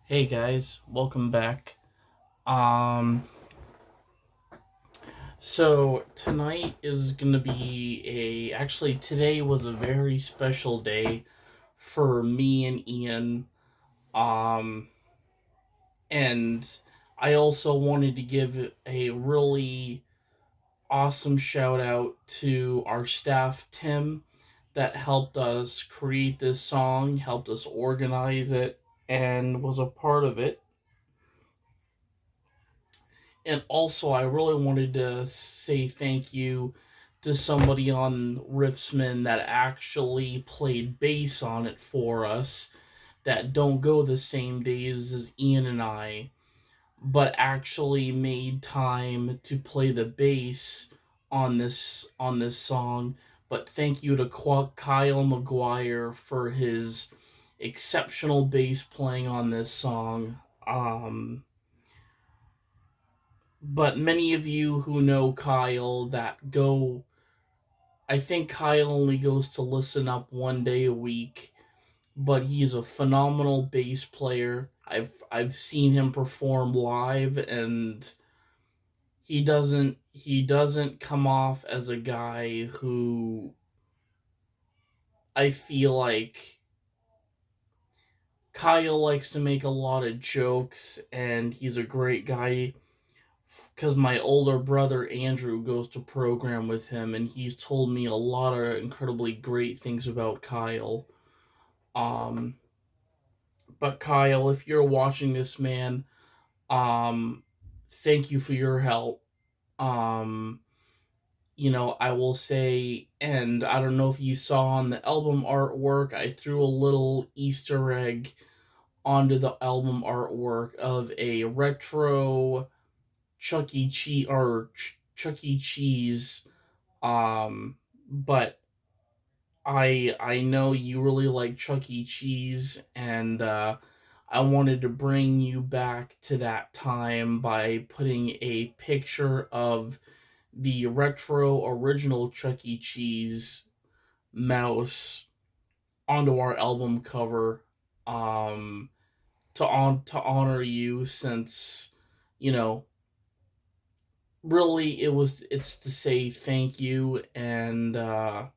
Hey guys, welcome back. Um so tonight is going to be actually today was a very special day for me and Ian. Um and I also wanted to give a really awesome shout out to our staff Tim that helped us create this song, helped us organize it and was a part of it. And also, I really wanted to say thank you to somebody on Riffsmen that actually played bass on it for us, that don't go the same days as Ian and I, but actually made time to play the bass on this song. But thank you to Kyle McGuire for his exceptional bass playing on this song. But many of you who know Kyle that go, I think Kyle only goes to listen up one day a week, but he's a phenomenal bass player. I've seen him perform live, and he doesn't come off as a guy who, I feel like Kyle likes to make a lot of jokes, and he's a great guy because my older brother Andrew goes to program with him, and he's told me a lot of incredibly great things about Kyle. Um, but Kyle, if you're watching this, man, um, thank you for your help. Um, I will say, and I don't know if you saw on the album artwork, I threw a little Easter egg onto the album artwork of a retro Chuck E. Cheese or Chuck E. Cheese. But I know you really like Chuck E. Cheese, and I wanted to bring you back to that time by putting a picture of the retro original Chuck E. Cheese mouse onto our album cover, um, to honor you, since you know really it's to say thank you. And but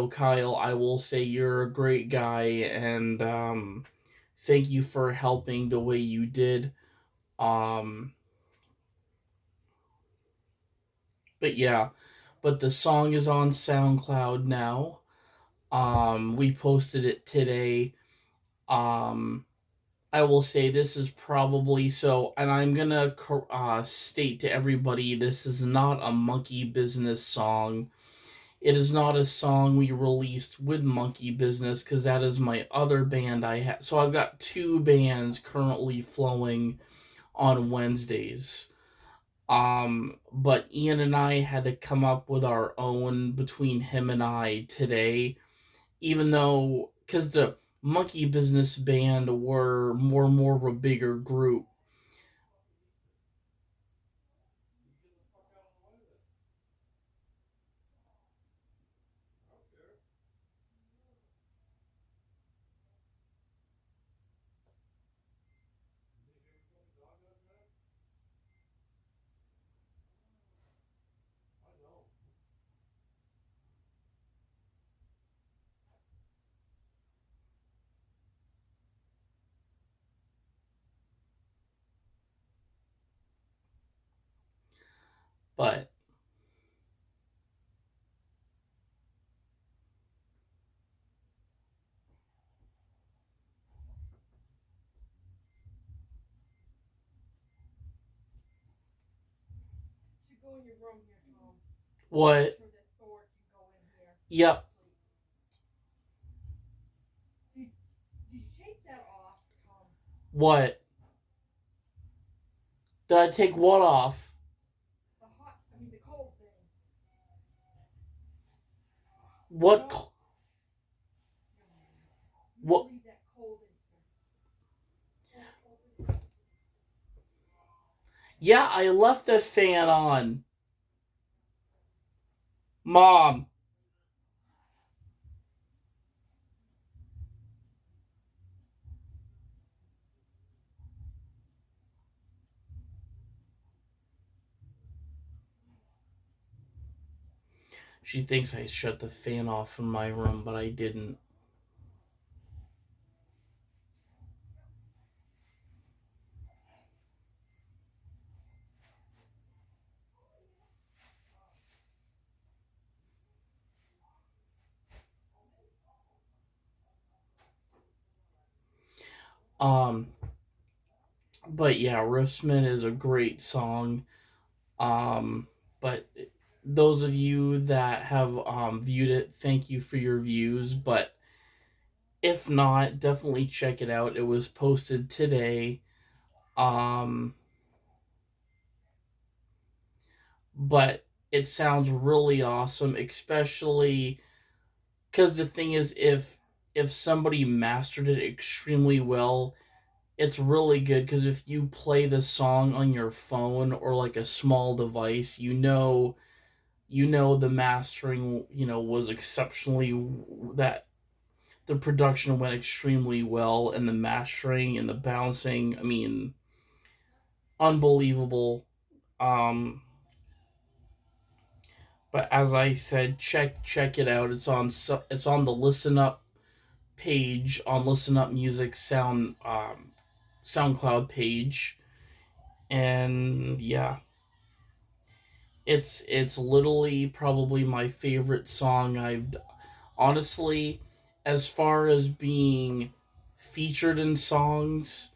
Kyle, I will say you're a great guy, and thank you for helping the way you did. um but yeah, but the song is on SoundCloud now. We posted it today. um I will say this is probably so, and I'm gonna state to everybody, this is not a Monkey Business song. It is not a song we released with Monkey Business, because that is my other band I have. So I've got two bands currently flowing on Wednesdays. But Ian and I had to come up with our own between him and I today, even though, because the Monkey Business band were more of a bigger group. But what? Yep. What? Did I take what off? What? What? Yeah, I left the fan on. Mom. She thinks I shut the fan off in my room, but I didn't. Um, but yeah, Riffsmen is a great song. Um, but those of you that have viewed it, thank you for your views. But if not, definitely check it out. It was posted today. Um, but it sounds really awesome, especially because the thing is, if somebody mastered it extremely well, it's really good. Because if you play the song on your phone or like a small device, you know the mastering was exceptionally, that the production went extremely well, and the mastering and the bouncing, I mean, unbelievable. um but as I said, check it out. It's on the Listen Up page, on Listen Up Music SoundCloud page. And yeah, it's literally probably my favorite song I've honestly, as far as being featured in songs,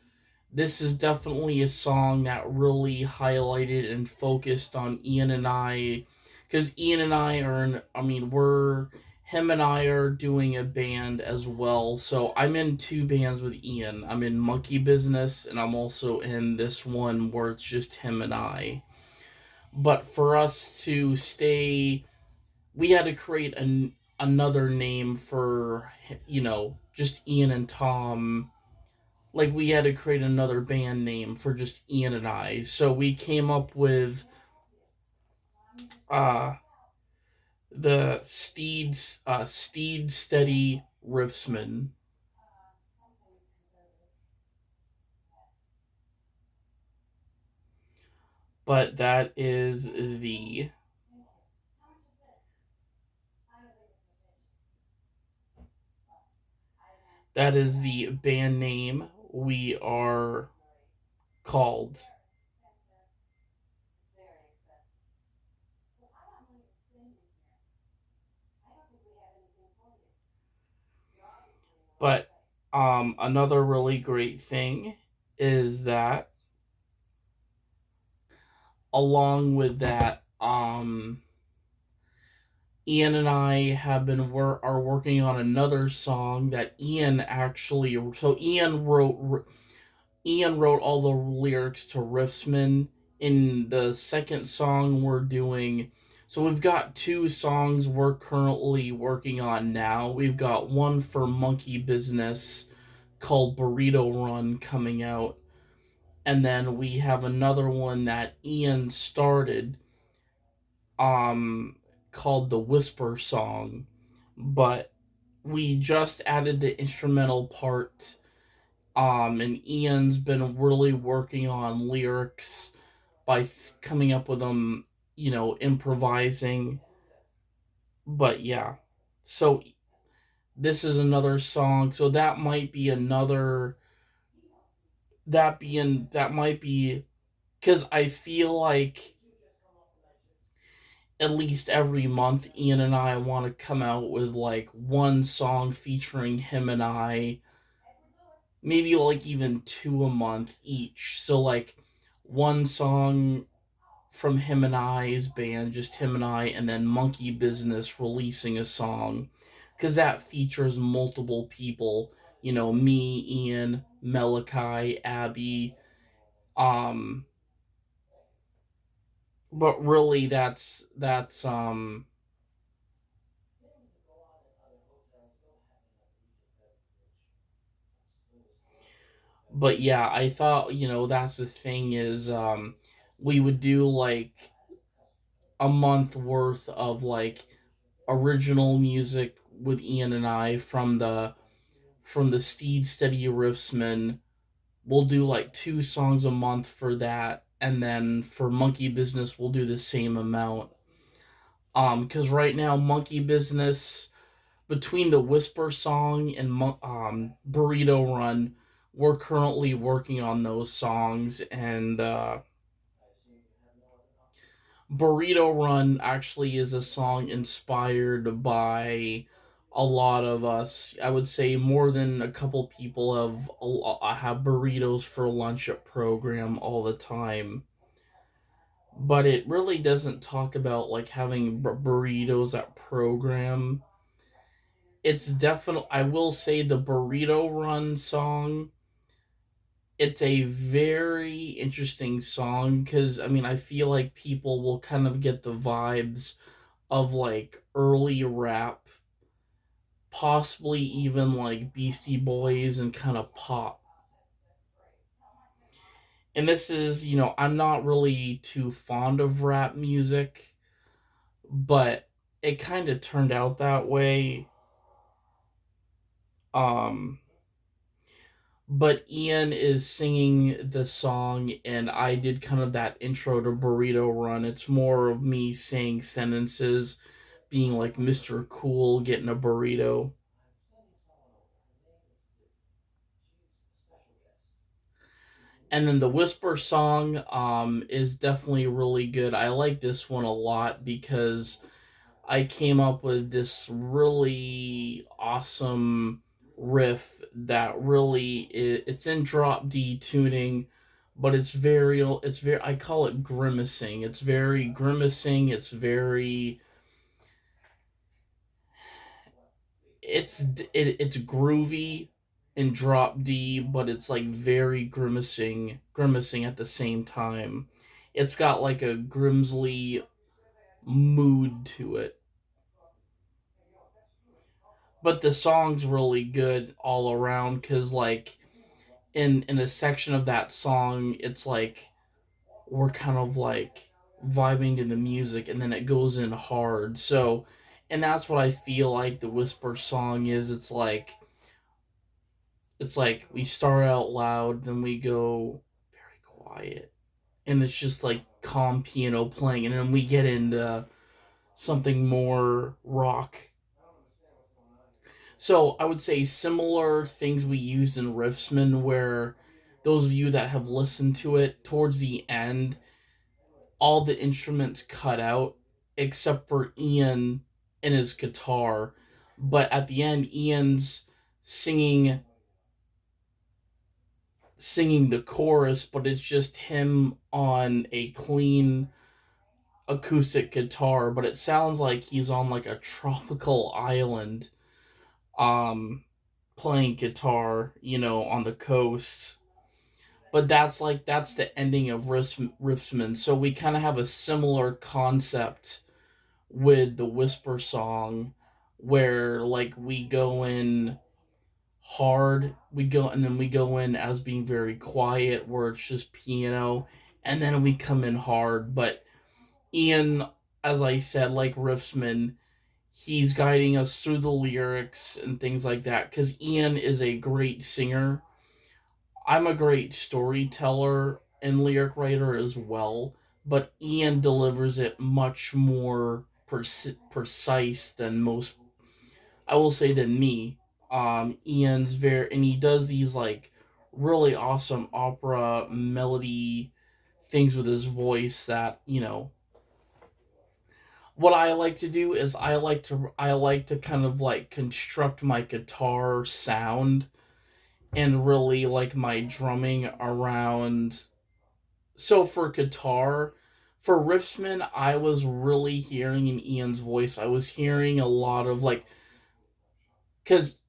this is definitely a song that really highlighted and focused on Ian and I, because Ian and I are I mean, him and I are doing a band as well. So I'm in two bands with Ian. I'm in Monkey Business, and I'm also in this one where it's just him and I. But for us to stay, we had to create another name for, just Ian and Tom. Like, we had to create another band name for just Ian and I. So we came up with uh the Steedsteady Riffsmen. But that is the band name we are called. But another really great thing is that, along with that, Ian and I are working on another song that Ian actually, so Ian wrote all the lyrics to Riffsman. In the second song we're doing, so we've got two songs we're currently working on now. We've got one for Monkey Business called Burrito Run coming out, and then we have another one that Ian started, um called the Whisper Song. But we just added the instrumental part. And Ian's been really working on lyrics by coming up with them, improvising. But yeah, so this is another song. So that might be another, that might be, because I feel like at least every month Ian and I want to come out with like one song featuring him and I, maybe like even two a month each. So like one song from him and I's band, just him and I, and then Monkey Business releasing a song, because that features multiple people. Me, Ian, Malachi, Abby. Um, but really, but yeah, I thought, that's the thing is, we would do like a month worth of like original music with Ian and I from the Steedsteady Riffsmen. We'll do like two songs a month for that, and then for Monkey Business we'll do the same amount. Because right now, Monkey Business, between the Whisper song and Burrito Run, we're currently working on those songs, and Burrito Run actually is a song inspired by a lot of us. I would say more than a couple people have burritos for lunch at program all the time. But it really doesn't talk about like having burritos at program. It's definitely, I will say, the Burrito Run song, it's a very interesting song because I mean I feel like people will kind of get the vibes of like early rap, possibly even like Beastie Boys and kind of pop. And this is, I'm not really too fond of rap music, but it kind of turned out that way. Um, but Ian is singing the song, and I did kind of that intro to Burrito Run. It's more of me saying sentences, being like Mr. Cool, getting a burrito. And then the Whisper song is definitely really good. I like this one a lot because I came up with this really awesome riff that really it's in drop D tuning, but it's very I call it grimacing. It's very grimacing. It's groovy in drop D, but it's like very grimacing at the same time. It's got like a Grimsley mood to it. But the song's really good all around because like in a section of that song, it's like we're kind of like vibing to the music, and then it goes in hard. So, and that's what I feel like the Whisper song is. It's like we start out loud, then we go very quiet, and it's just like calm piano playing, and then we get into something more rock. So I would say similar things we used in Riffsmen, where those of you that have listened to it towards the end, all the instruments cut out except for Ian and his guitar. But at the end, Ian's singing singing the chorus, but it's just him on a clean acoustic guitar, but it sounds like he's on like a tropical island um playing guitar, on the coast. But that's the ending of Riffsman. So we kind of have a similar concept with the Whisper song, where like we go in hard, and then we go in as being very quiet, where it's just piano, and then we come in hard. But Ian, as I said, like Riffsman, he's guiding us through the lyrics and things like that because Ian is a great singer. I'm a great storyteller and lyric writer as well, but Ian delivers it much more precise than most, I will say, than me. Ian's very, and he does these like really awesome opera melody things with his voice that, what I like to do is I like to kind of like construct my guitar sound and really like my drumming around. So for guitar, for Riffsman, I was really hearing in Ian's voice. I was hearing a lot of like, because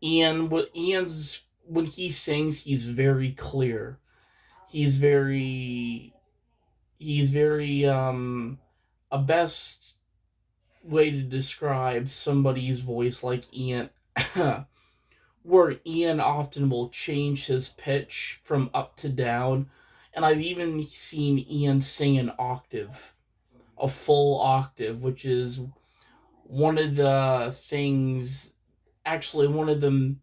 Ian's when he sings, he's very clear. He's very he's very a best way to describe somebody's voice like Ian, where Ian often will change his pitch from up to down. And I've even seen Ian sing an octave, a full octave, which is one of the things, actually, one of them.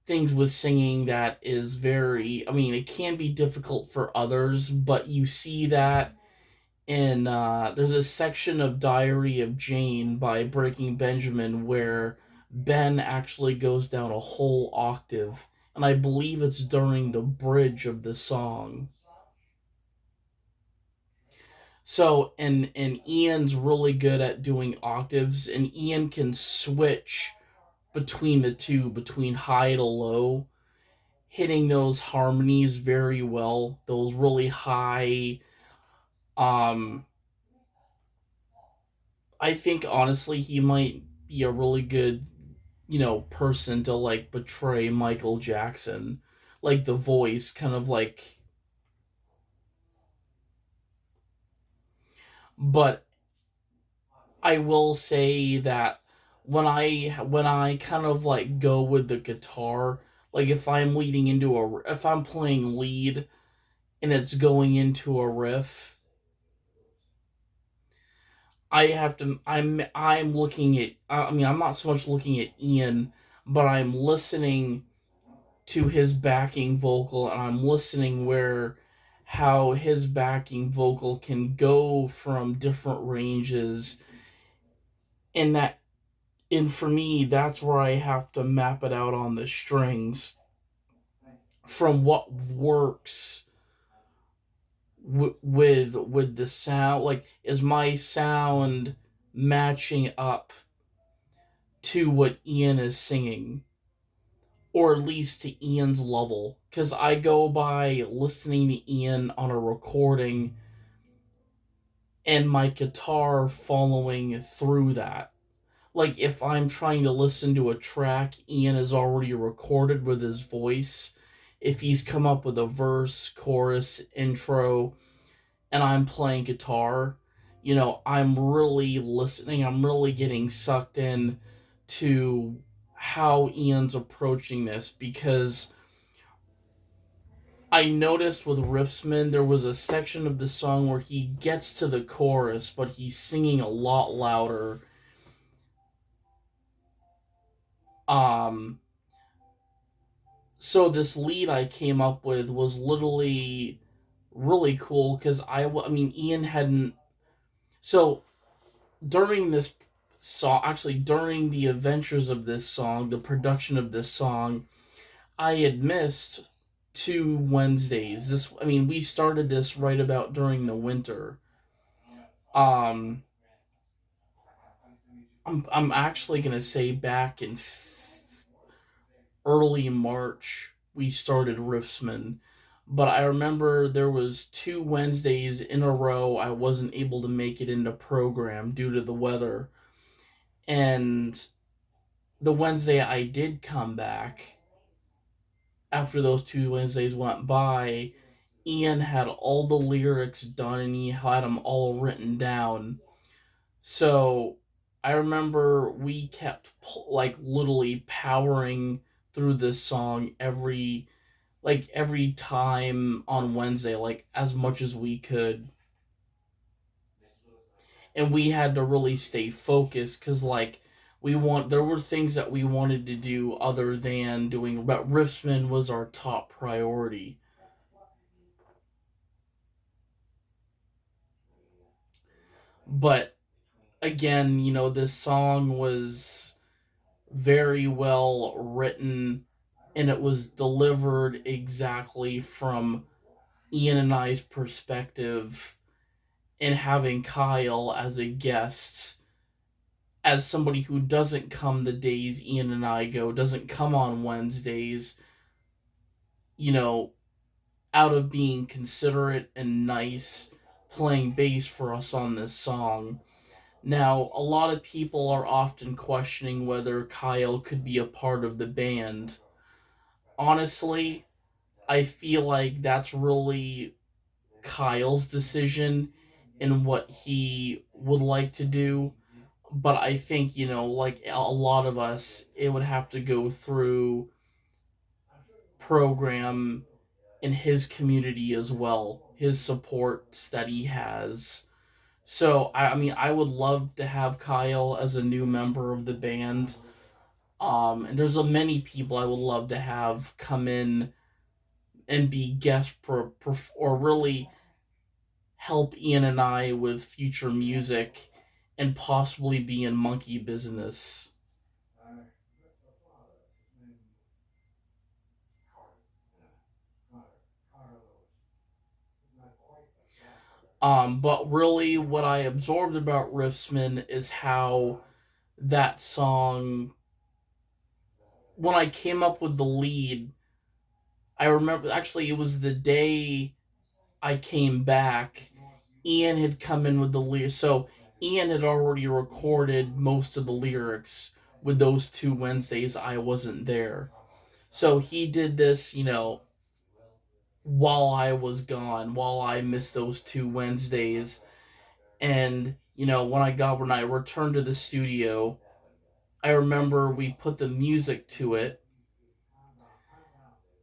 things with singing that is very, I mean, it can be difficult for others, but you see that in there's a section of Diary of Jane by Breaking Benjamin where Ben actually goes down a whole octave, and I believe it's during the bridge of the song. So and Ian's really good at doing octaves, and Ian can switch between the two, between high to low, hitting those harmonies very well. Those really high. Um, I think honestly he might be a really good, person to like betray Michael Jackson, like the voice, kind of like. But I will say that when I kind of like go with the guitar, like if I'm playing lead and it's going into a riff, I'm looking at, I mean, I'm not so much looking at Ian, but I'm listening to his backing vocal, and I'm listening where how his backing vocal can go from different ranges, and that and for me that's where I have to map it out on the strings from what works with the sound, like is my sound matching up to what Ian is singing, or at least to Ian's level, because I go by listening to Ian on a recording and my guitar following through that. Like if I'm trying to listen to a track Ian has already recorded with his voice, if he's come up with a verse, chorus, intro, and I'm playing guitar, I'm really listening, I'm really getting sucked in to how Ian's approaching this, because I noticed with Riffsmen there was a section of the song where he gets to the chorus, but he's singing a lot louder. Um, so this lead I came up with was literally really cool because I mean, Ian hadn't. So during this song, actually during the adventures of this song, the production of this song, I had missed 2 Wednesdays. I mean, we started this right about during the winter. Um, I'm actually gonna say back in early March we started Riffsman, but I remember there was 2 Wednesdays in a row I wasn't able to make it into program due to the weather, and the Wednesday I did come back, after those 2 Wednesdays went by, Ian had all the lyrics done and he had them all written down. So I remember we kept like literally powering through this song every time on Wednesday, like as much as we could. And we had to really stay focused because like there were things that we wanted to do other than doing, but Riffsman was our top priority. But again, this song was very well written, and it was delivered exactly from Ian and I's perspective, and having Kyle as a guest, as somebody who doesn't come the days Ian and I go, doesn't come on Wednesdays, you know, out of being considerate and nice, playing bass for us on this song. Now, a lot of people are often questioning whether Kyle could be a part of the band. Honestly, I feel like that's really Kyle's decision in what he would like to do. But I think, like a lot of us, it would have to go through program in his community as well, his supports that he has. So, I mean, I would love to have Kyle as a new member of the band. And there's a many people I would love to have come in and be or really help Ian and I with future music and possibly be in monkey business. But really, what I absorbed about Riffsmen is how that song, when I came up with the lead, I remember actually it was the day I came back. Ian had come in with the lyrics. So Ian had already recorded most of the lyrics with those 2 Wednesdays I wasn't there. So he did this, while I was gone, while I missed those 2 Wednesdays. And, when I returned to the studio, I remember we put the music to it.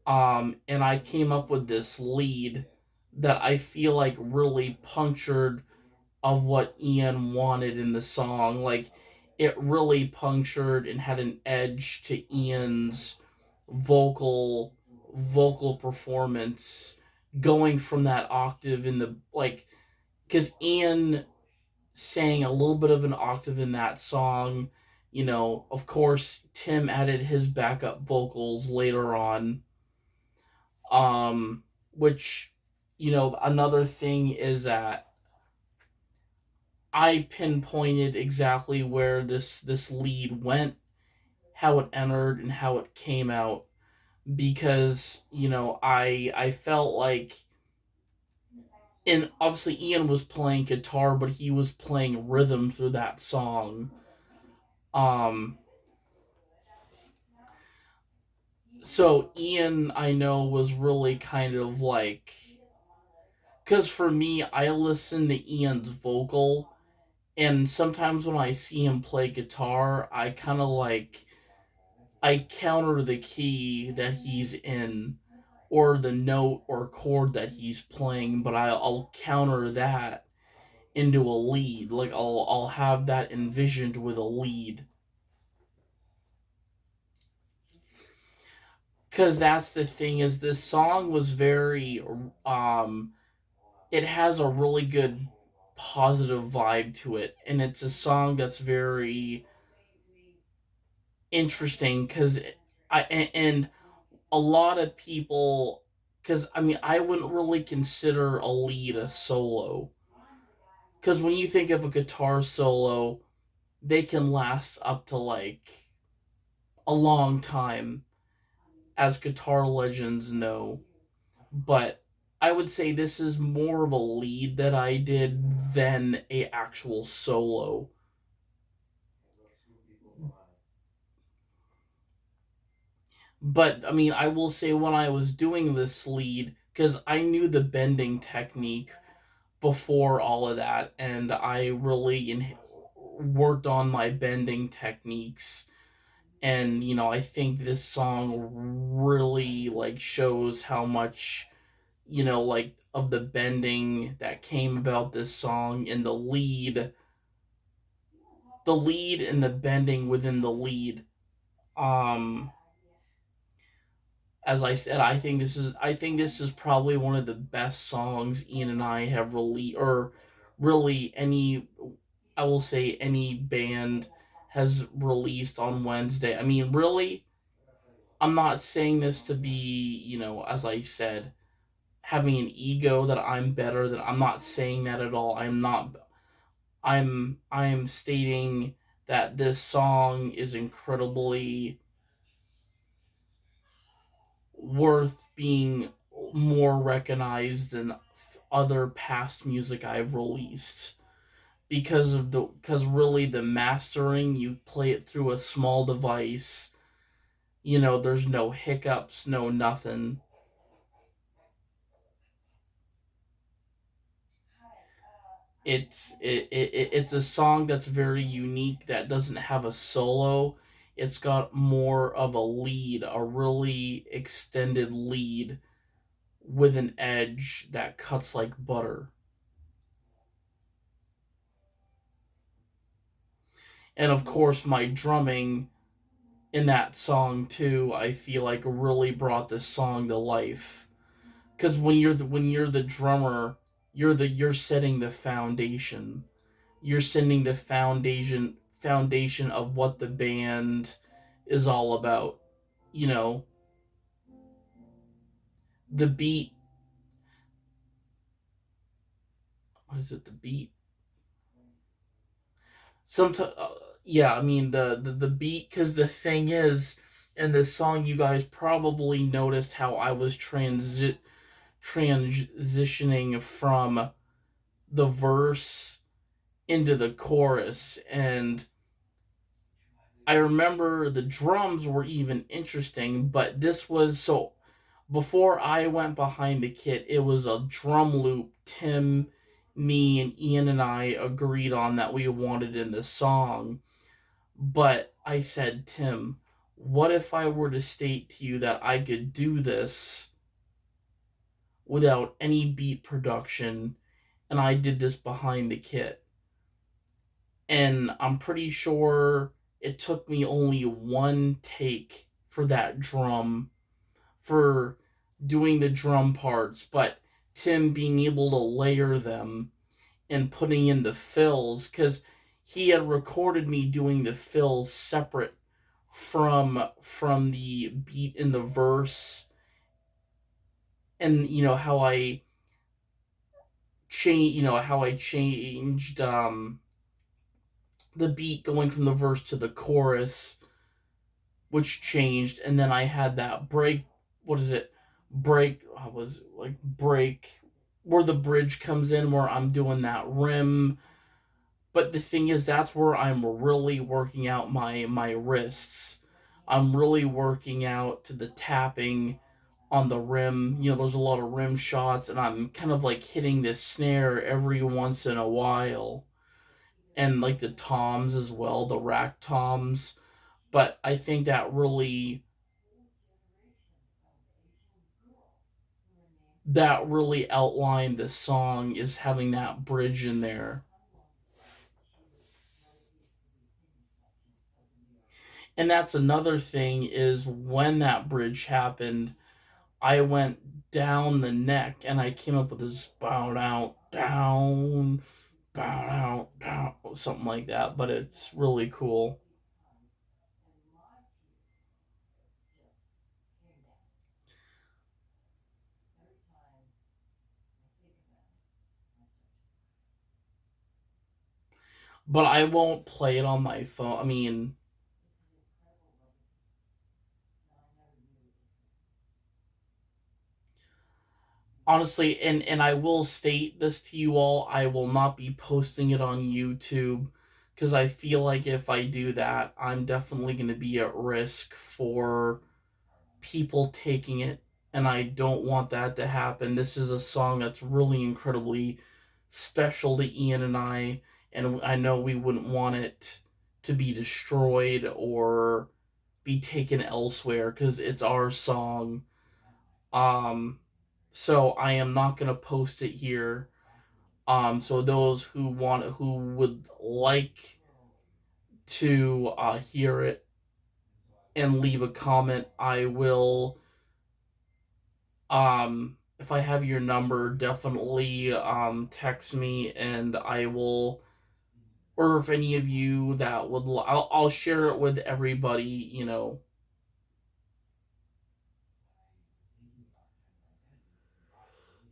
And I came up with this lead that I feel like really punctured of what Ian wanted in the song. Like, it really punctured and had an edge to Ian's vocal performance, going from that octave in the like, because Ian sang a little bit of an octave in that song. Of course, Tim added his backup vocals later on. Which, another thing is that I pinpointed exactly where this lead went, how it entered, and how it came out, because I felt like, and obviously Ian was playing guitar, but he was playing rhythm through that song. Um, so Ian, I know, was really kind of like, because for me, I listen to Ian's vocal, and sometimes when I see him play guitar, I kind of like, I counter the key that he's in, or the note or chord that he's playing, but I'll counter that into a lead. Like, I'll have that envisioned with a lead, because that's the thing, is this song was very it has a really good positive vibe to it, and it's a song that's very interesting, because and a lot of people, because I mean, I wouldn't really consider a lead a solo, because when you think of a guitar solo, they can last up to like a long time, as guitar legends know. But I would say this is more of a lead that I did than a actual solo. But I mean, I will say, when I was doing this lead, because I knew the bending technique before all of that, and I really worked on my bending techniques. And I think this song really like shows how much, like, of the bending that came about this song, and the lead and the bending within the lead. Um, as I said, I think this is probably one of the best songs Ian and I have released, or really any, I will say, any band has released on Wednesday. I mean, really, I'm not saying this to be, as I said, having an ego that I'm better than. I'm not saying that at all. I'm not. I'm stating that this song is incredibly worth being more recognized than other past music I've released, because really the mastering, you play it through a small device. There's no hiccups, no nothing. It's a song that's very unique, that doesn't have a solo. It's got more of a lead, a really extended lead with an edge that cuts like butter. And of course, my drumming. in that song too, I feel like really brought this song to life. Because when you're the drummer, you're setting the foundation. You're setting the foundation of what the band is all about. You know, the beat. What is it? The beat. Sometimes, yeah. I mean the beat. Because the thing is, in this song, you guys probably noticed how I was transitioning from the verse into the chorus, and I remember the drums were even interesting, but this was so before I went behind the kit, it was a drum loop Tim, me, and Ian and I agreed on that we wanted in the song. But I said, Tim, what if I were to state to you that I could do this without any beat production and I did this behind the kit? And I'm pretty sure it took me only one take for that drum, for doing the drum parts, but Tim being able to layer them and putting in the fills, because he had recorded me doing the fills separate from the beat in the verse, and how I changed the beat going from the verse to the chorus, which changed, and then I had that break. What is it? Break. Was it like break where the bridge comes in, where I'm doing that rim. But the thing is, that's where I'm really working out my wrists. I'm really working out to the tapping on the rim. There's a lot of rim shots, and I'm kind of like hitting this snare every once in a while, and like the toms as well, the rack toms. But I think that really outlined the song, is having that bridge in there. And that's another thing, is when that bridge happened, I went down the neck and I came up with this bow out, down, something like that. But it's really cool. But I won't play it on my phone. I mean, honestly, and I will state this to you all, I will not be posting it on YouTube, because I feel like if I do that, I'm definitely going to be at risk for people taking it, and I don't want that to happen. This is a song that's really incredibly special to Ian and I know we wouldn't want it to be destroyed or be taken elsewhere, because it's our song. Um, so I am not gonna post it here. So those who would like to hear it and leave a comment, I will. If I have your number, definitely text me, and I will. Or if any of you that would, I'll share it with everybody.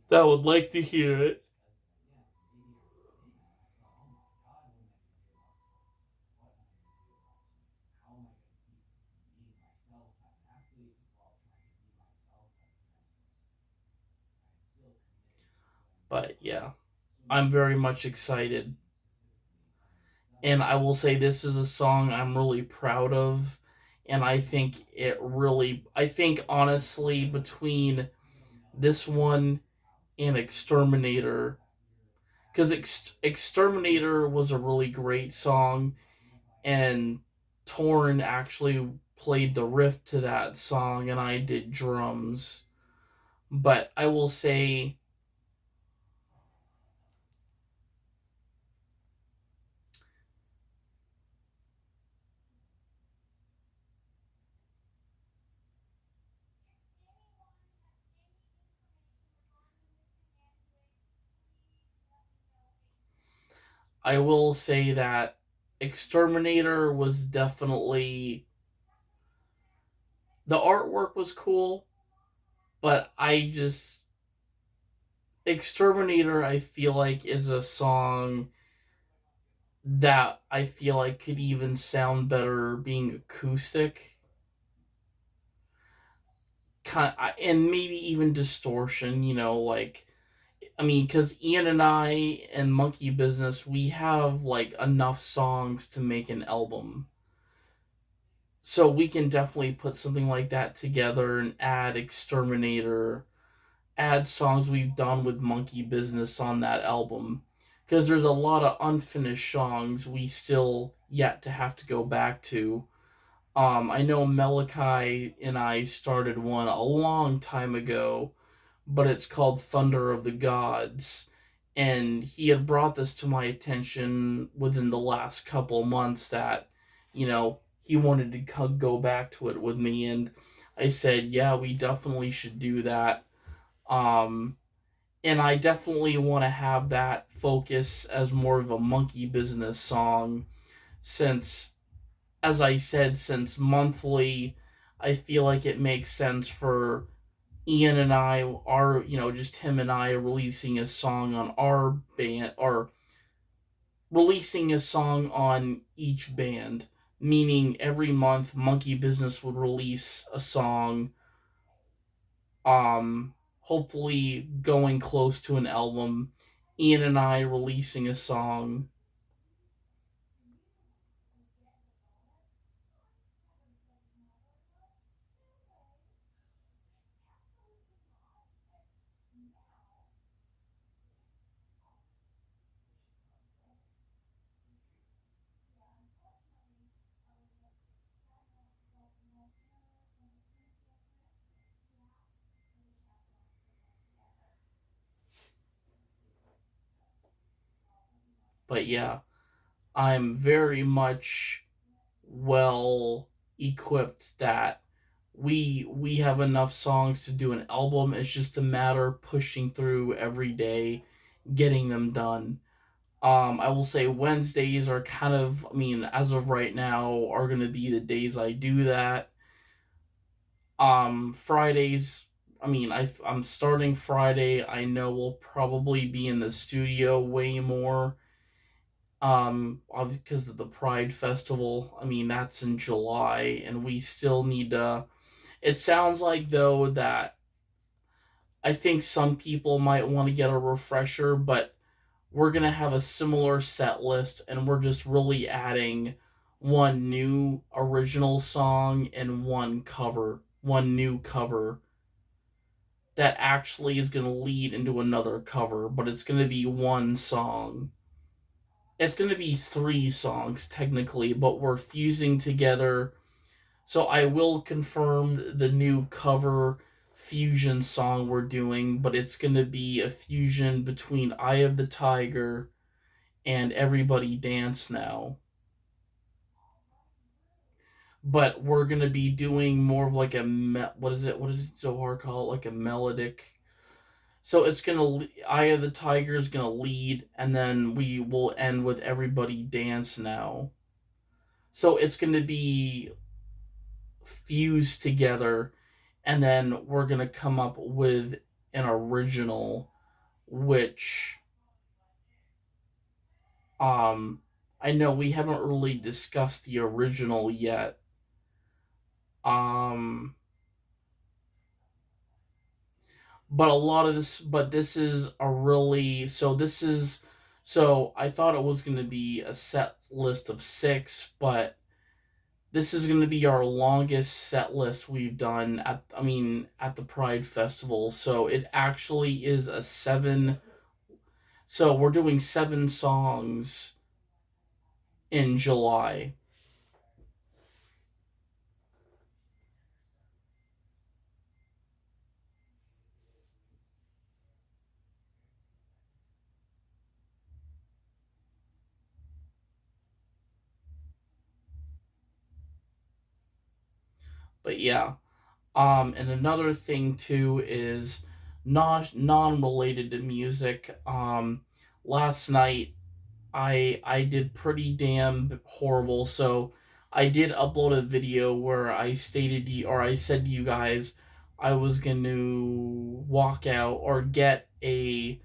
That would like to hear it. But yeah, I'm very much excited. And I will say, this is a song I'm really proud of. And I think honestly, between this one and Exterminator, because Exterminator was a really great song, and Torn actually played the riff to that song, and I did drums. But I will say, I will say that Exterminator was definitely, the artwork was cool, but Exterminator, I feel like, is a song that I feel like could even sound better being acoustic, and maybe even distortion. Like, I mean, because Ian and I and Monkey Business, we have like enough songs to make an album, so we can definitely put something like that together and add Exterminator, add songs we've done with Monkey Business on that album, because there's a lot of unfinished songs we still yet to have to go back to. I know Malachi and I started one a long time ago, but it's called Thunder of the Gods. And he had brought this to my attention within the last couple months that, he wanted to go back to it with me. And I said, yeah, we definitely should do that. Um, and I definitely want to have that focus as more of a Monkey Business song, since, as I said, since monthly, I feel like it makes sense for Ian and I are, just him and I releasing a song on our band, or releasing a song on each band, meaning every month Monkey Business would release a song, hopefully going close to an album, Ian and I releasing a song. But yeah, I'm very much well equipped that we have enough songs to do an album. It's just a matter of pushing through every day, getting them done. I will say Wednesdays are kind of, I mean, as of right now, are going to be the days I do that. Fridays, I mean, I'm starting Friday. I know we'll probably be in the studio way more. Because of the Pride Festival. I mean, that's in July, and we still need to. It sounds like, though, that I think some people might want to get a refresher, but we're going to have a similar set list, and we're just really adding one new original song and one new cover that actually is going to lead into another cover, but it's going to be one song. It's going to be three songs technically, but we're fusing together. So I will confirm the new cover fusion song we're doing, but it's going to be a fusion between Eye of the Tiger and Everybody Dance Now. But we're going to be doing more of like what is it? What did Zohar call it? Like a melodic. So it's going to, Eye of the Tiger is going to lead, and then we will end with Everybody Dance Now. So it's going to be fused together, and then we're going to come up with an original, which, um I know we haven't really discussed the original yet. um but a lot of this but this is a really so this is so I thought it was going to be a set list of 6, but this is going to be our longest set list we've done at the Pride Festival. So it actually is a 7. So we're doing 7 songs in July. But yeah, and another thing too is not non related to music. Last night I did pretty damn horrible. So I did upload a video where I stated or I said to you guys I was going to walk out or get a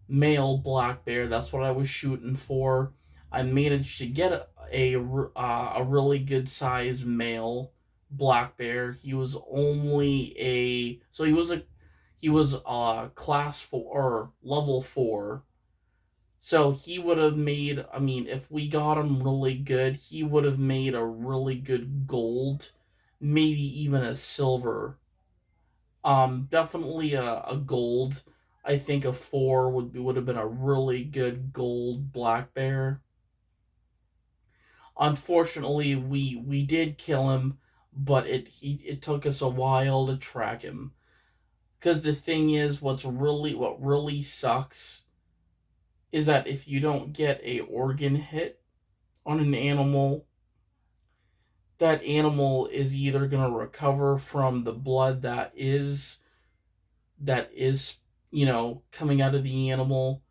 male black bear. That's what I was shooting for. I managed to get a really good sized male black bear. He was only a so he was class 4 or level 4. So he would have made, I mean, if we got him really good, he would have made a really good gold, maybe even a silver. Definitely a gold. I think a 4 would have been a really good gold black bear. Unfortunately, we did kill him, but it took us a while to track him. Because the thing is, what really sucks is that if you don't get a organ hit on an animal, that animal is either going to recover from the blood that is coming out of the animal,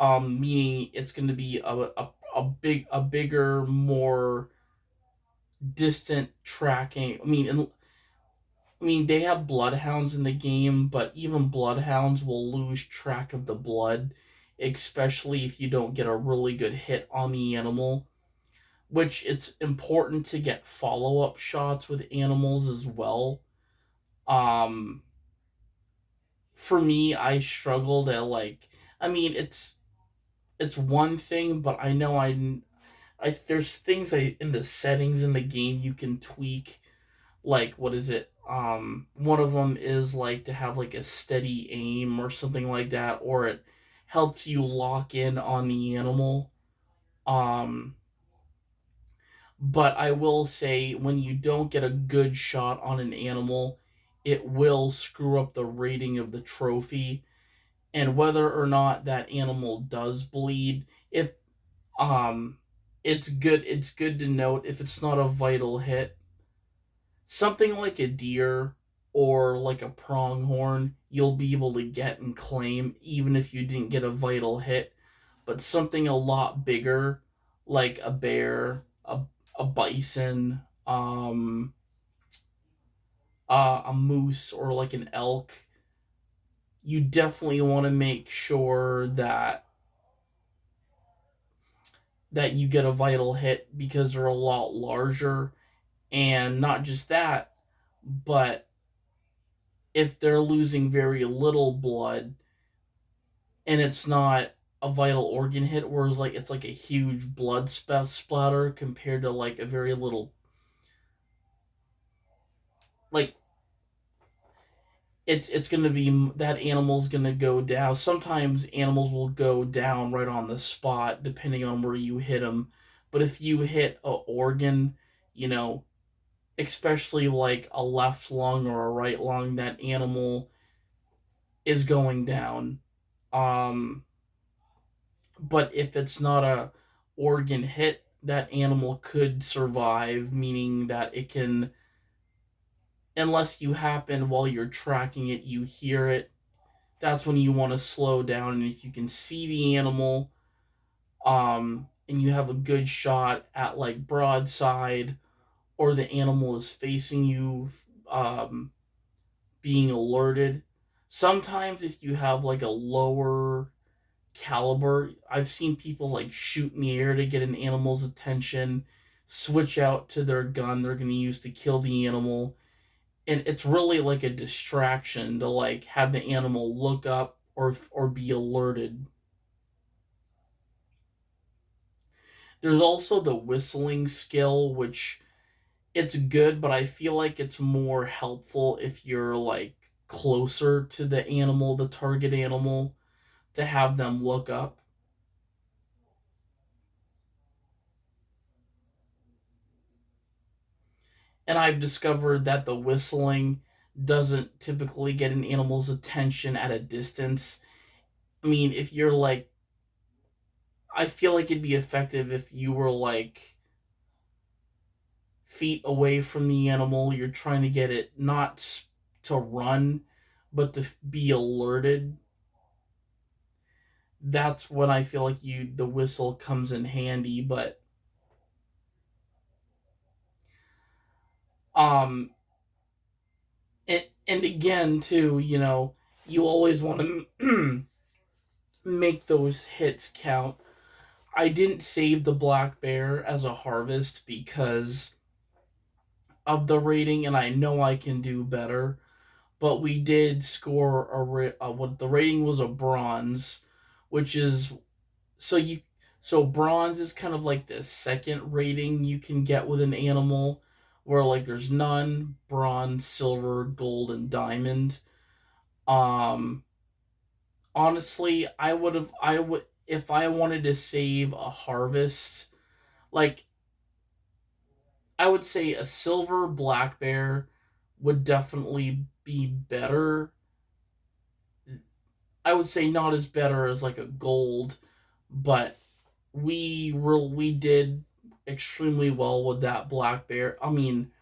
meaning it's going to be a bigger, more distant tracking. I mean they have bloodhounds in the game, but even bloodhounds will lose track of the blood, especially if you don't get a really good hit on the animal. Which it's important to get follow up shots with animals as well. Um, for me, I struggle to like. I mean, it's one thing, but I know there's things in the settings in the game you can tweak. Like what is it? One of them is like to have like a steady aim or something like that, or it helps you lock in on the animal. Um, but I will say, when you don't get a good shot on an animal, it will screw up the rating of the trophy. And whether or not that animal does bleed, if um, it's good to note if it's not a vital hit. Something like a deer or like a pronghorn, you'll be able to get and claim even if you didn't get a vital hit. But something a lot bigger, like a bear, a bison, a moose, or like an elk, you definitely want to make sure that you get a vital hit because they're a lot larger. And not just that, but if they're losing very little blood and it's not a vital organ hit, whereas like it's like a huge blood splatter compared to like a very little, like it's going to be, that animal's going to go down. Sometimes animals will go down right on the spot depending on where you hit them. But if you hit a organ, you know, especially like a left lung or a right lung, that animal is going down. Um, but if it's not a organ hit, that animal could survive, meaning that it can, unless you happen while you're tracking it, you hear it, that's when you want to slow down. And if you can see the animal, and you have a good shot at like broadside, or the animal is facing you, um, being alerted. Sometimes if you have like a lower caliber, I've seen people like shoot in the air to get an animal's attention, switch out to their gun they're going to use to kill the animal, and it's really like a distraction to like have the animal look up or be alerted. There's also the whistling skill, which it's good, but I feel like it's more helpful if you're like closer to the animal, the target animal, to have them look up. And I've discovered that the whistling doesn't typically get an animal's attention at a distance. I mean, if you're like, I feel like it'd be effective if you were like feet away from the animal. You're trying to get it not to run, but to be alerted. that's when I feel like the whistle comes in handy. But um and again too, you always want to make those hits count. I didn't save the black bear as a harvest because of the rating, and I know I can do better. But we did score what the rating was, a bronze, which is so you so bronze is kind of like the second rating you can get with an animal, where like there's none, bronze, silver, gold, and diamond. Um, Honestly, I would if I wanted to save a harvest, like I would say a silver black bear would definitely be better. I would say not as better as like a gold, but we did extremely well with that black bear. I mean,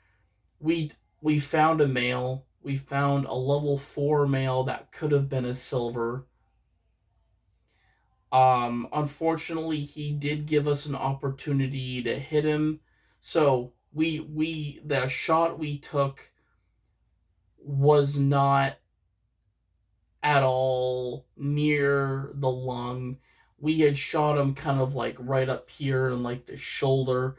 we we found a male. We found a level 4 male that could have been a silver. Unfortunately, he did give us an opportunity to hit him. So we the shot we took was not at all near the lung. We had shot him kind of like right up here in like the shoulder,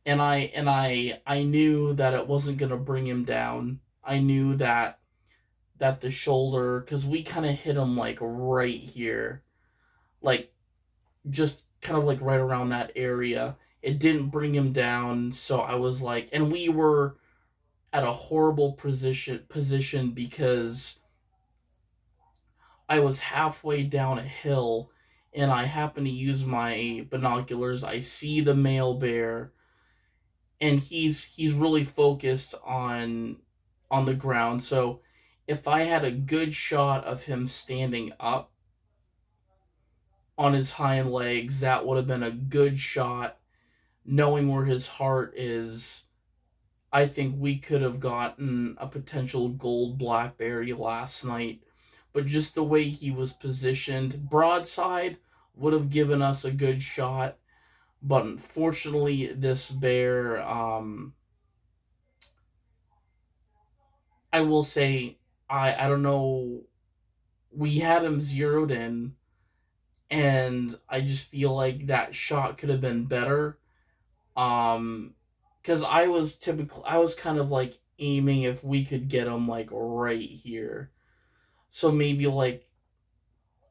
and I knew that it wasn't gonna bring him down. I knew that the shoulder, because we kind of hit him like right here, like just kind of like right around that area. It didn't bring him down, so I was like, and we were at a horrible position because I was halfway down a hill and I happen to use my binoculars. I see the male bear and he's really focused on the ground. So if I had a good shot of him standing up on his hind legs, that would have been a good shot. Knowing where his heart is, I think we could have gotten a potential gold blackberry last night. But just the way he was positioned, broadside would have given us a good shot. But unfortunately, this bear, I will say, I don't know. We had him zeroed in, and I just feel like that shot could have been better. Um, because I was kind of like aiming if we could get him like right here, so maybe like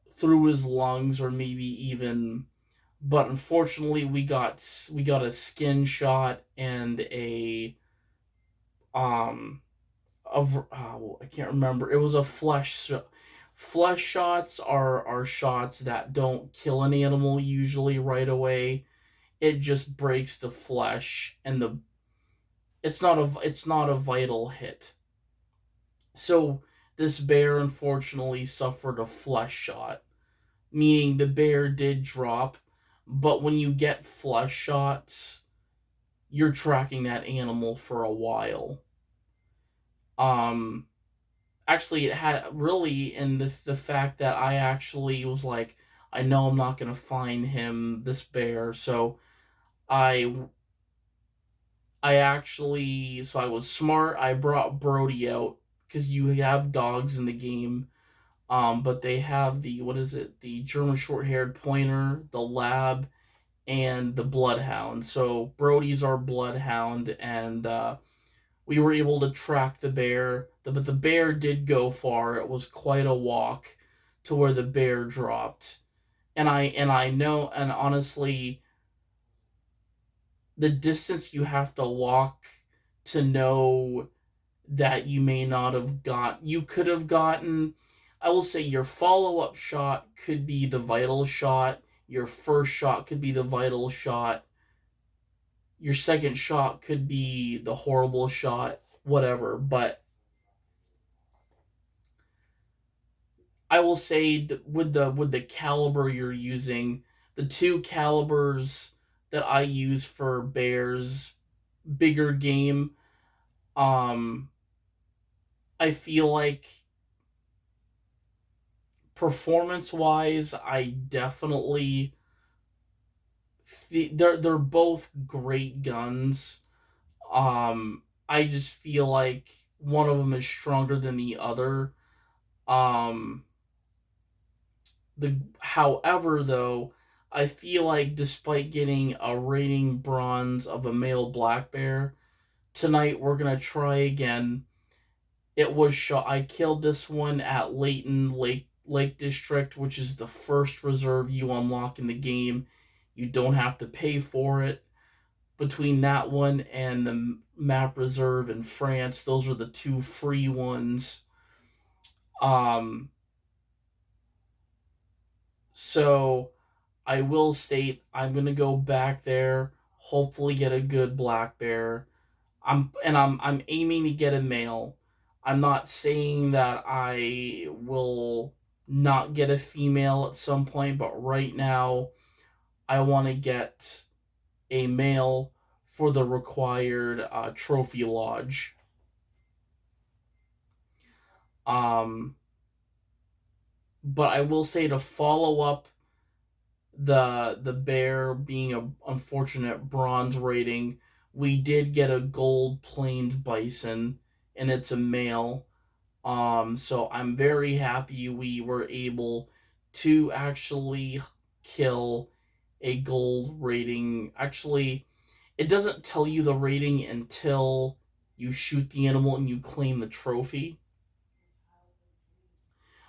through his lungs or maybe even. But unfortunately, we got a skin shot and a of I can't remember. It was a flesh shot. Flesh shots are shots that don't kill an animal usually right away. It just breaks the flesh, and the it's not a vital hit. So this bear unfortunately suffered a flesh shot, meaning the bear did drop. But when you get flesh shots, you're tracking that animal for a while. Um, Actually, it had really in the fact that I actually was like, I know I'm not gonna find him, this bear, so I I was smart. I brought Brody out because you have dogs in the game. But they have the what is it? The German short-haired pointer, the lab, and the bloodhound. So Brody's our bloodhound, and we were able to track the bear. But the bear did go far. It was quite a walk to where the bear dropped. And I know, and honestly, the distance you have to walk to know that you could have gotten. I will say your follow-up shot could be the vital shot, your first shot could be the vital shot, your second shot could be the horrible shot, whatever. But I will say with the caliber you're using, the two calibers that I use for bears bigger game, um I feel like Performance wise, I definitely they're both great guns. I just feel like one of them is stronger than the other. Um, the However, though, I feel like despite getting a rating bronze of a male black bear, tonight we're gonna try again. It was shot. I killed this one at Layton Lake District, which is the first reserve you unlock in the game. You don't have to pay for it. Between that one and the map reserve in France, those are the two free ones. Um, so I will state I'm gonna go back there, hopefully get a good black bear. I'm aiming to get a male. I'm not saying that I will not get a female at some point, but right now I want to get a male for the required trophy lodge. Um, but I will say to follow up the bear being a unfortunate bronze rating, we did get a gold plains bison, and it's a male. So I'm very happy we were able to actually kill a gold rating. Actually, it doesn't tell you the rating until you shoot the animal and you claim the trophy.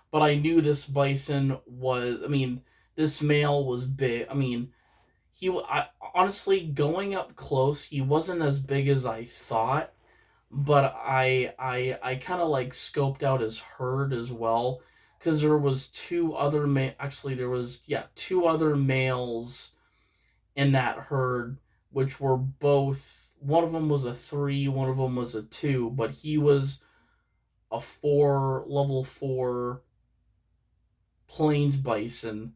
But I knew this bison was, I mean, this male was big. I mean, honestly, going up close, he wasn't as big as I thought, but I kind of like scoped out his herd as well, because there was actually there was, yeah, two other males in that herd, which were both, one of them was a 3, one of them was a 2, but he was a 4, level 4 plains bison.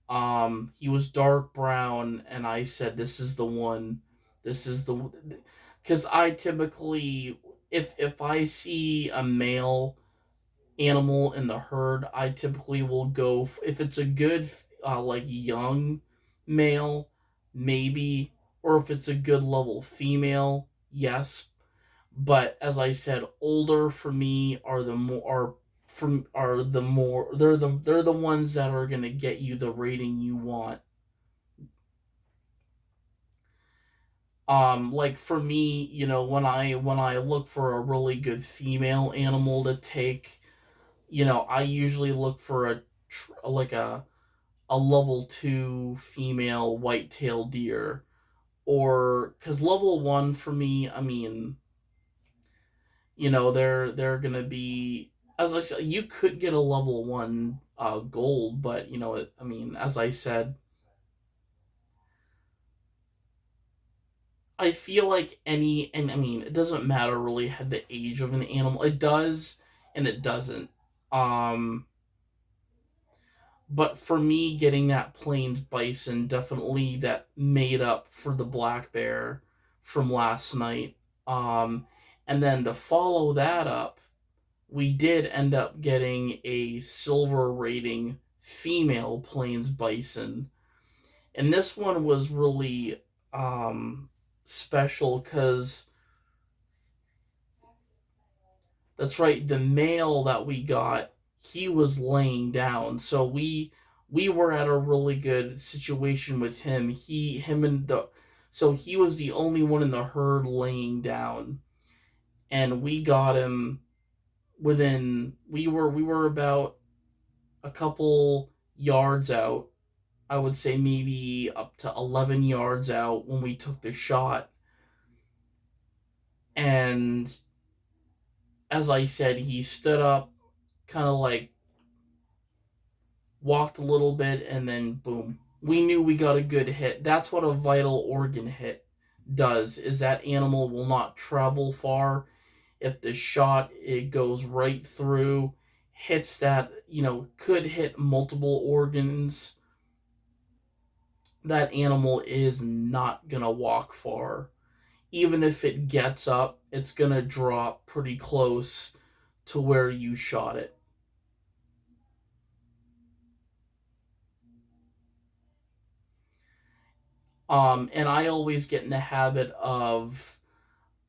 He was dark brown, and I said, "This is the one. This is the," because I typically, if I see a male animal in the herd, I typically will go if it's a good like young male, maybe, or if it's a good level female, yes. But as I said, older for me are the more are the more they're the ones that are gonna get you the rating you want. Like for me, when I look for a really good female animal to take, I usually look for like a level 2 female white-tailed deer, or because level 1 for me, I mean, they're gonna be, as I said, you could get a level 1 gold, but I mean, as I said, I feel like and I mean, it doesn't matter really the age of an animal. It does and it doesn't. Um, but for me, getting that plains bison definitely that made up for the black bear from last night. Um, and then to follow that up, we did end up getting a silver rating female plains bison, and this one was really special because that's right, the male that we got, he was laying down, so we were at a really good situation with him. Him and the So he was the only one in the herd laying down, and we got him within we were about a couple yards out. I would say maybe up to 11 yards out when we took the shot. And as I said, he stood up, kind of like walked a little bit, and then boom. We knew we got a good hit. That's what a vital organ hit does, is that animal will not travel far. If the shot, it goes right through, hits that, could hit multiple organs, that animal is not gonna walk far. Even if it gets up, it's gonna drop pretty close to where you shot it. And I always get in the habit of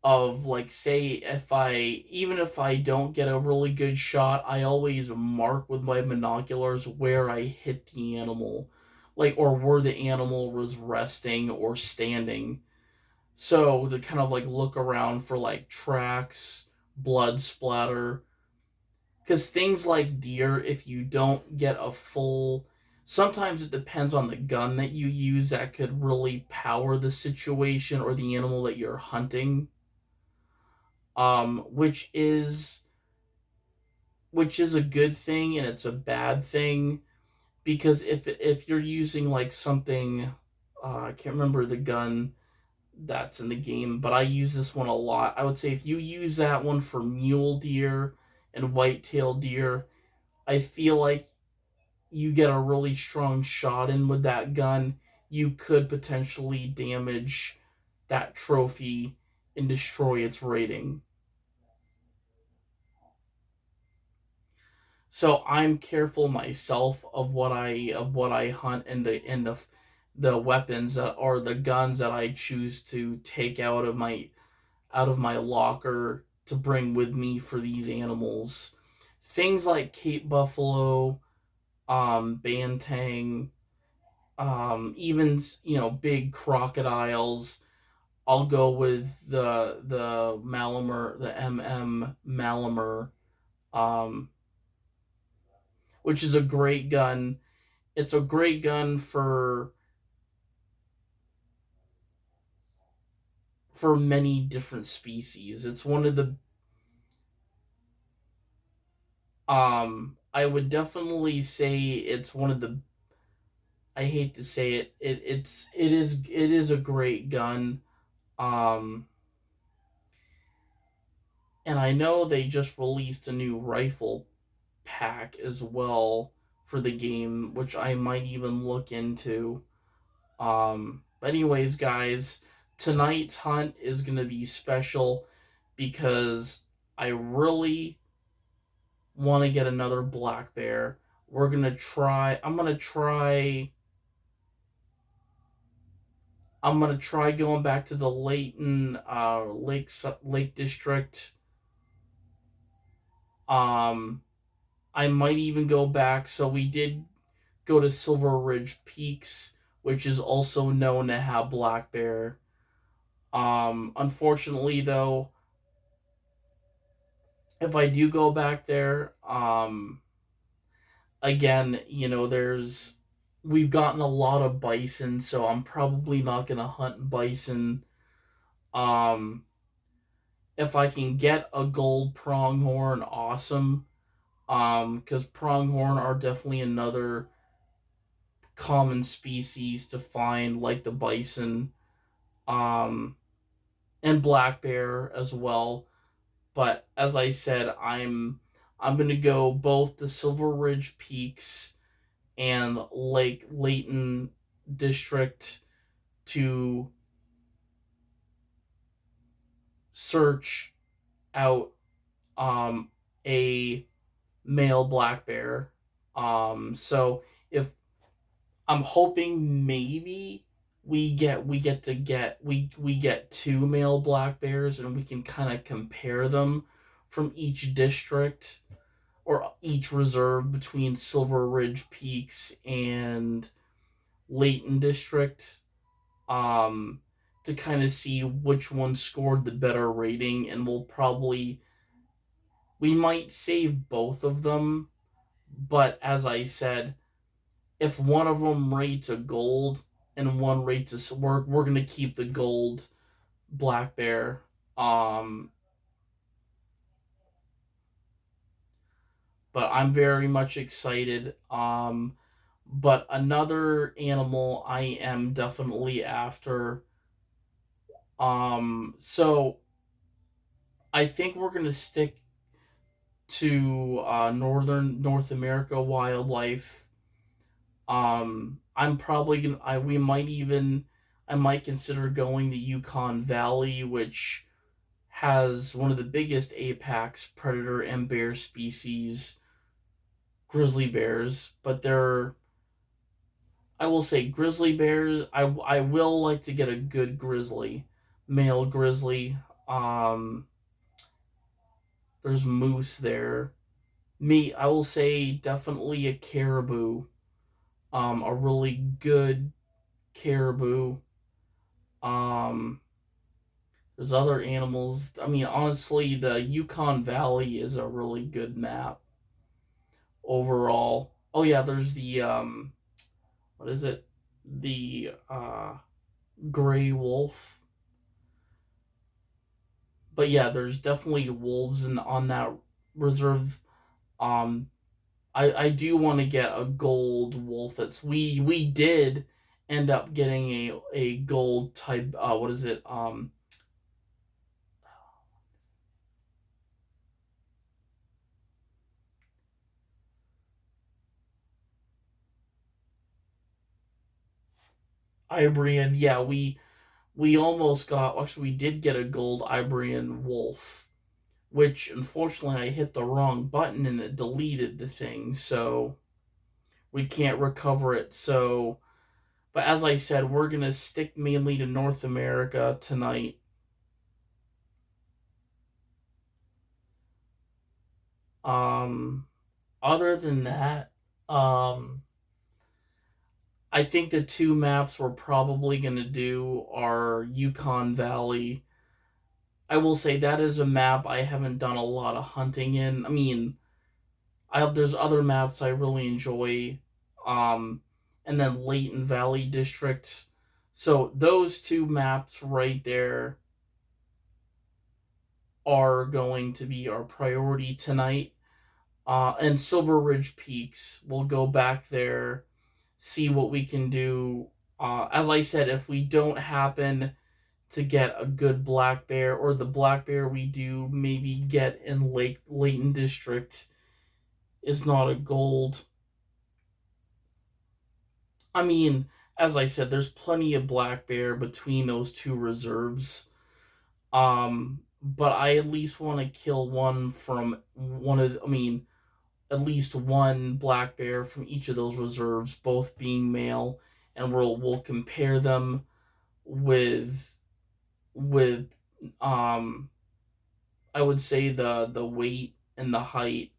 like, say, if I even if I don't get a really good shot, I always mark with my binoculars where I hit the animal, like, or where the animal was resting or standing. So to kind of like look around for like tracks, blood splatter, because things like deer, if you don't get a full, sometimes it depends on the gun that you use that could really power the situation or the animal that you're hunting, which is a good thing and it's a bad thing, because if you're using like something, I can't remember the gun that's in the game, but I use this one a lot. I would say if you use that one for mule deer and white-tailed deer, I feel like you get a really strong shot in with that gun, you could potentially damage that trophy and destroy its rating. So I'm careful myself of what I hunt, and the weapons that or the guns that I choose to take out of my locker to bring with me for these animals. Things like Cape Buffalo, Bantang, even big crocodiles. I'll go with the Malamur, the Malamur, um, which is a great gun. It's a great gun for many different species. It's one of the I would definitely say it's one of the, I hate to say it, it is a great gun. Um and I know they just released a new rifle pack as well for the game, which I might even look into. But anyways, guys, tonight's hunt is gonna be special because I really want to get another black bear. We're gonna try. I'm gonna try going back to the Layton Lake District. Um, I might even go back. So we did go to Silver Ridge Peaks, which is also known to have black bear. Unfortunately, though, if I do go back there, again, we've gotten a lot of bison, so I'm probably not gonna hunt bison. Um, if I can get a gold pronghorn, awesome. Because pronghorn are definitely another common species to find, like the bison, um, and black bear as well. But as I said, I'm gonna go both the Silver Ridge Peaks and Lake Layton District to search out a male black bear. So if I'm hoping maybe we get two male black bears and we can kind of compare them from each district or each reserve between Silver Ridge Peaks and Layton District, um, to kind of see which one scored the better rating, and we might save both of them. But as I said, if one of them rates a gold and one rates a, we're gonna keep the gold black bear. Um, but I'm very much excited. But another animal I am definitely after. So I think we're gonna stick to northern North America wildlife. I'm probably gonna. I might consider going to Yukon Valley, which has one of the biggest apex predator and bear species, grizzly bears. But they're I will say grizzly bears. I will like to get a good grizzly, male grizzly. Um, there's moose there. Me, I will say definitely a caribou. A really good caribou. Um, there's other animals. I mean, honestly, the Yukon Valley is a really good map overall. Oh yeah, there's the what is it? The gray wolf. But yeah, there's definitely wolves on that reserve. Um, I do want to get a gold wolf. That's we did end up getting a gold type. What is it? Ibrian. Yeah, we almost got. Actually, we did get a gold Ibrian wolf, which unfortunately I hit the wrong button and it deleted the thing. So we can't recover it. So, but as I said, we're gonna stick mainly to North America tonight. Um, Other than that, um, I think the two maps we're probably gonna do are Yukon Valley. I will say that is a map I haven't done a lot of hunting in. I mean, there's other maps I really enjoy, um, and then Layton Valley District. So those two maps right there are going to be our priority tonight. And Silver Ridge Peaks. We'll go back there, see what we can do. As I said, if we don't happen to get a good black bear, or the black bear we do maybe get in Lake Layton District is not a gold. I mean, as I said, there's plenty of black bear between those two reserves. But I at least want to kill one from one of. I mean, at least one black bear from each of those reserves, both being male, and we'll compare them with with um I would say the weight and the height,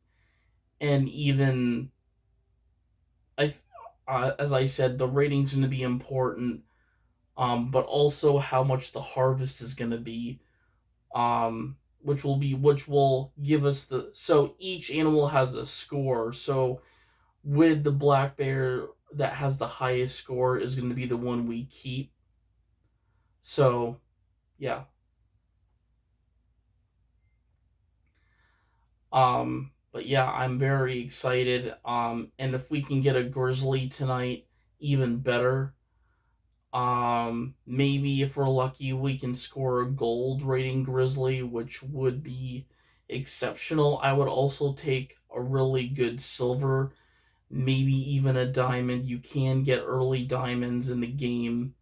and even I as I said, the rating's going to be important, but also how much the harvest is going to be, which will give us the, so each animal has a score. So with the black bear that has the highest score is going to be the one we keep. So yeah, but yeah, I'm very excited. And if we can get a grizzly tonight, even better. Maybe if we're lucky, we can score a gold rating grizzly, which would be exceptional. I would also take a really good silver, maybe even a diamond. You can get early diamonds in the game.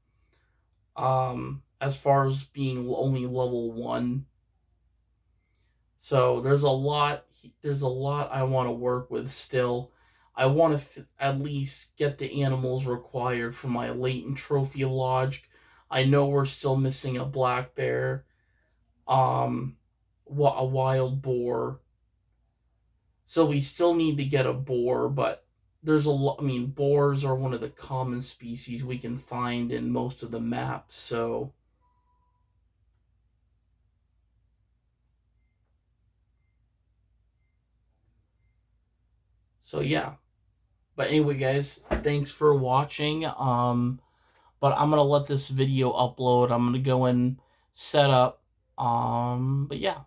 As far as being only level 1. So there's a lot I want to work with still. I want to at least get the animals required for my latent trophy lodge. I know we're still missing a black bear, um a wild boar. So we still need to get a boar, but there's a lot. I mean, boars are one of the common species we can find in most of the maps. So yeah. But anyway, guys, thanks for watching. But I'm gonna let this video upload. I'm gonna go and set up. But yeah.